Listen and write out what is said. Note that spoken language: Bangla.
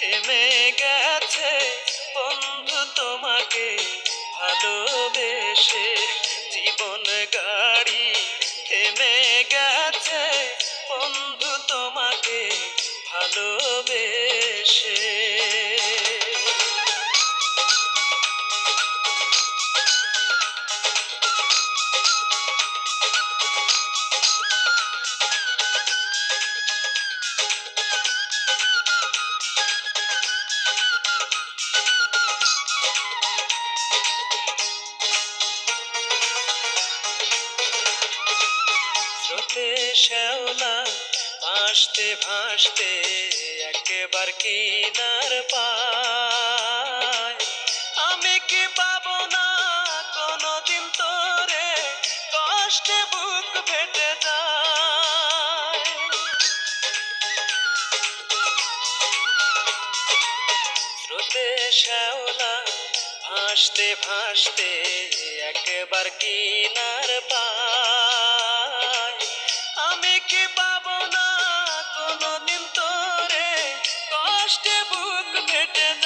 থেমে গেছে বন্ধু তোমাকে ভালোবেসে। জীবন গাড়ি থেমে গেছে বন্ধু তোমাকে ভালোবেসে। স্রোতে শ্যাওলা ভাসতে ভাসতে একবার কিনার পায়। আমি কি পাবো না কোনোদিন তোরে, কষ্টে বুক ফেটে যায়। স্রোতে শ্যাওলা ভাসতে ভাসতে একবার কিনার পায়। আমি কি পাবো না কোনোদিন তোরে, কষ্টে বুক ফেটে যায়।